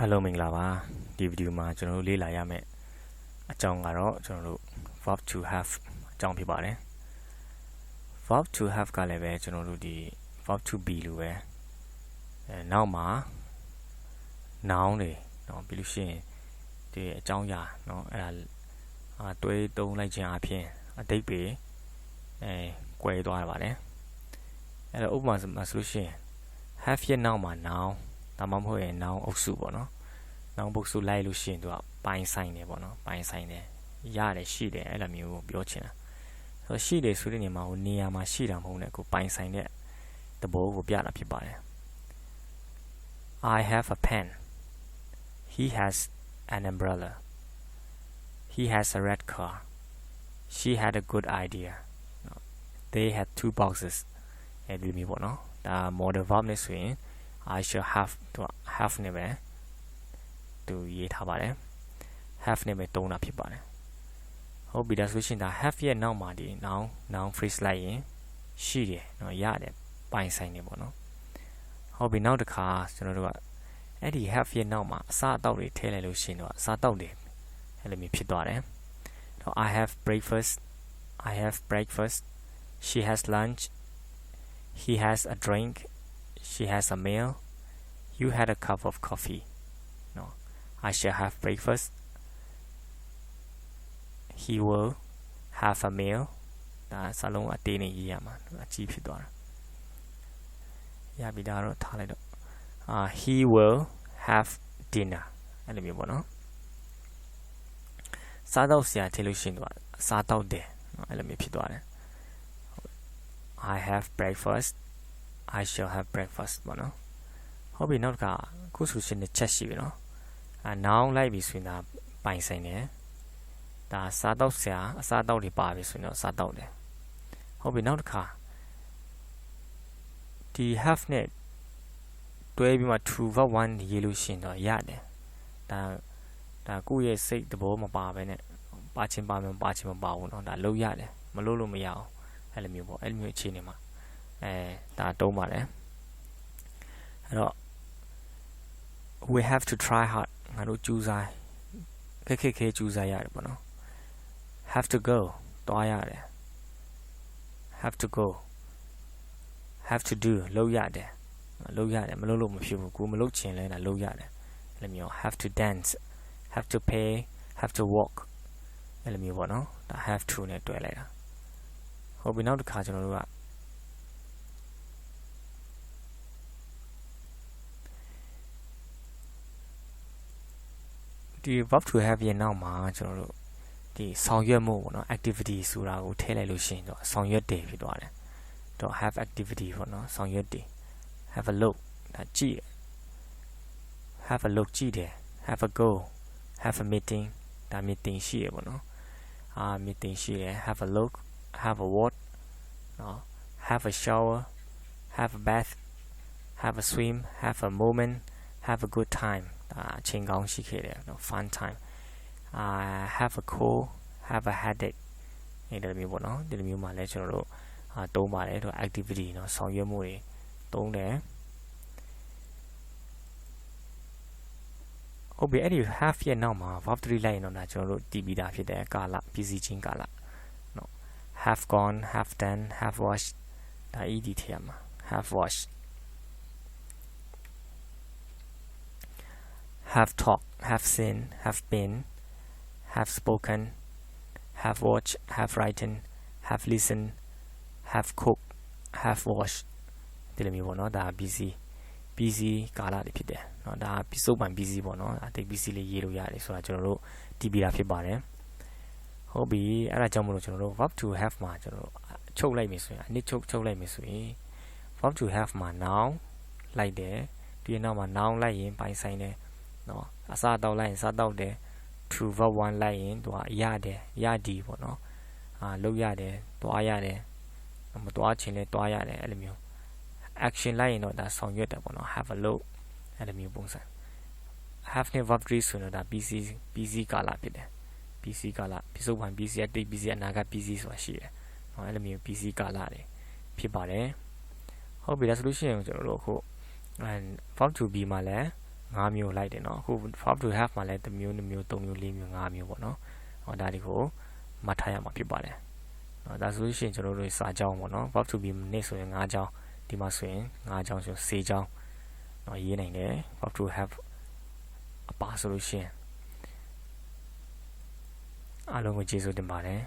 Hello မင်္ဂလာပါဒီဗီဒီယိုမှာကျွန်တော်တို့လေ့လာရမယ့်အကြောင်းကတော့ကျွန်တော်တို့ verb to have အကြောင်းဖြစ်ပါတယ် verb to have ကလည်းပဲကျွန်တော်တို့ဒီ verb to be လို့ပဲနောက်မှာ noun တွေเนาะပြီးလို့ရှိရင်ဒီအကြောင်းအရာเนาะအဲ့ဒါတွဲသုံးလိုက်ခြင်းအပြင်အဓိပ္ပာယ်ကွဲသွားပါတယ်အဲ့တော့ဥပမာဆိုလို့ရှိရင် have ရဲ့နောက်မှာ nounဒါမှမဟုတ်ရင် noun အုပ်စုပေါ့နော် noun အုပ်စုလိုက်လို့ရှိရင်သူကပိုင်ဆိုင်တယ်ပေါ့နော်ပိုင်ဆိုင်တယ်ရတယ်ရှိတယ်အဲ့လိုမျိုးပြောချင်တာဆိုတော့ရှိတယ်ဆိုတဲ့နေရာမှာဟိုနေရာမှာရှိတာမဟုတ်နဲ့ကိုပိုင်ဆိုင်တဲ့သဘောကိုပြတာဖြစ်ပါတယ် I have a pen he has an umbrella he has a red car she had a good idea they had two boxes အဲ့ဒီမျိုးပေါ့နော်ဒါ modal verb နဲ့ဆိုရင် I shall have to have နဲ့ပဲသူရေးထားပါတယ် have နဲ့ပဲသုံးတာဖြစ်ပါတယ်ဟုတ်ပြီဒါဆိုရှင်ဒါ have ရဲ့နောက်မှာဒီ noun phrase လိုက်ရင်ရှိတယ်เนาะရတယ်ပိုင်ဆိုင်တယ်ပေါ့နော်ဟုတ်ပြီနောက်တစ်ခါကျွန်တော်တို့ကအဲ့ဒီ have ရဲ့နောက်မှာအစားအသောက်တွေထည့်လိုက်လို့ရှင်တော့အစားအသောက်တွေအဲ့လိုမျိုးဖြစ်သွားတယ်တော့ I have breakfast she has lunch he has a drink she has a meal you had a cup of coffee no I shall have breakfast he will have a meal ဒါစလုံးအသေးနဲ့ရေးရမှာအကြီးဖြစ်သွားတာရပြီဒါတော့ထားလိုက်တော့he will have dinner အဲ့လိုမျိုးပေါ့နော်စားတော့ဆရာထည့်လို့ရှိရင်တော့စားတော့တယ်အဲ့လိုမျိုးဖြစ်သွားတယ် I have breakfast I shall have breakfast ပေါ့နော်ဟုတ်ပြီနောက်တစ်ခါခုဆိုရှင်တစ်ချက်ရှိပြီနော်noun လိုက်ပြီဆိုရင်ဒါပိုင်ဆိုင်တယ်ဒါစားတော့ဆရာအစားတော့တွေပါပြီဆိုရင်တော့စားတော့တယ်ဟုတ်ပြီနောက်တစ်ခါဒီ have နဲ့တွဲပြီးမှ to verb 1ရေးလို့ရှိရင်တော့ရတယ်ဒါကိုယ့်ရဲ့စိတ်သဘောမပါဘဲနဲ့ပါချင်းပါမယ်ပါချင်းမပါဘူးเนาะဒါလုံးရတယ်မလို့လို့မရအောင်အဲ့လိုမျိုးပေါ့အဲ့လိုမျိုးအခြေအနေမှာဒါတုံးပါတယ်အဲ့တော့ we have to try hard ငါတို့ကြိုးစားခက်ကြိုးစားရတယ်ပေါ့နော် have to go တွားရတယ် have to go have to do လုပ်ရတယ်မလုပ်လို့မဖြစ်ဘူးကိုမလုပ်ချင်လဲဒါလုပ်ရတယ်အဲ့လိုမျိုး have to dance have to pay have to walk အဲ့လိုမျိုးပေါ့နော်ဒါ have to နဲ့တွဲလိုက်တာဟုတ်ပြီနောက်တစ်ခါကျွန်တော်တို့ကဒီ verb to have ရဲ့နောက်မှာကျွန်တော်တို့ဒီဆောင်ရွက်မှုပေါ့နော် activity ဆိုတာကိုထည့်လိုက်လို့ရှိရင်တော့ဆောင်ရွက်တယ်ဖြစ်သွားတယ်တော့ have activity ပေါ့နော်ဆောင်ရွက်တယ် have a look ဒါကြည့် have a look ကြည့်တယ် have a go have a meeting ဒါ meeting ရှိရပေါ့နော် meeting ရှိတယ် have a look have a walk နော် have a shower have a bath have a swim have a moment have a good time ဒါအချိန်ကောင်းရှိခဲ့တယ်နော် fun time have a cold have a headache အဲ့ဒါမျိုးပေါ့နော်ဒီလိုမျိုးမှာလဲကျွန်တော်တို့သုံးပါတယ်တော့ activity เนาะဆောင်ရွက်မှုတွေသုံးတယ်ဟုတ်ပြီအဲ့ဒီ have ရဲ့နောက်မှာ verb 3လိုက်ရင်တော့ဒါကျွန်တော်တို့တည်ပြီးသားဖြစ်တယ်ကာလပြည်စည်းခြင်းကာလเนาะ have gone have done have watched ဒါ ed ထည့်ရမှာ have watched have talked have seen have been have spoken have watched have written have listened have cooked have washed ဒီလိုမျိုးပေါ့နော်ဒါ busy ကာလတွေဖြစ်တယ်เนาะဒါပြစုံပန် busy ပေါ့နော်အတိတ် busy လေးရေးလို့ရတယ်ဆိုတာကျွန်တော်တို့တည်ပြီးတာဖြစ်ပါတယ်ဟုတ်ပြီအဲ့ဒါကြောင့်မလို့ကျွန်တော်တို့ verb to have မှာကျွန်တော်တို့ချုပ်လိုက်ပြီဆိုရင်အနည်းချုပ်လိုက်ပြီဆိုရင် verb to have မှာ noun လိုက်တယ်ဒီနောက်မှာ noun လိုက်ရင်ပိုင်ဆိုင်တယ်เนาะအစားတောက်လိုက်ရင်စားတောက်တယ် to verb 1လိုက်ရင်သူကရတယ်ရဒီပေါ့နော်လုပ်ရတယ်တွားရတယ်မတွားချင်လဲတွားရတယ်အဲ့လိုမျိုး action လိုက်ရင်တော့ဒါဆောင်ရွက်တယ်ပေါ့နော် have a look အဲ့လိုမျိုးပုံစံ have နဲ့ verb 3ဆိုတော့ဒါ busy ကာလဖြစ်တယ် busy ကာလပြစုံပန် busy အတိတ် busy အနာဂတ် busy ဆိုတာရှိတယ်เนาะအဲ့လိုမျိုး busy ကာလတွေဖြစ်ပါတယ်ဟုတ်ပြီဒါဆိုလို့ရှိရင်ကျွန်တော်တို့အခုverb to be မှာလဲ 5မျိုးလိုက်တယ်เนาะအခု verb to have မှာလည်း1မျိုး2မျိုး3မျိုး4မျိုး5မျိုးပေါ့เนาะဒါတွေကိုမှတ်ထားရမှာဖြစ်ပါတယ်ဒါဆိုလို့ရှိရင်ကျွန်တော်တို့စာကြောင်းပေါ့เนาะ verb to be နေ့ဆိုရင်5ကြောင်းဒီမှာဆိုရင်5ကြောင်းဆို10ကြောင်းရေးနိုင်တယ် verb to have အပါဆိုလို့ရှိရင်အားလုံးကိုကျေးဇူးတင်ပါတယ်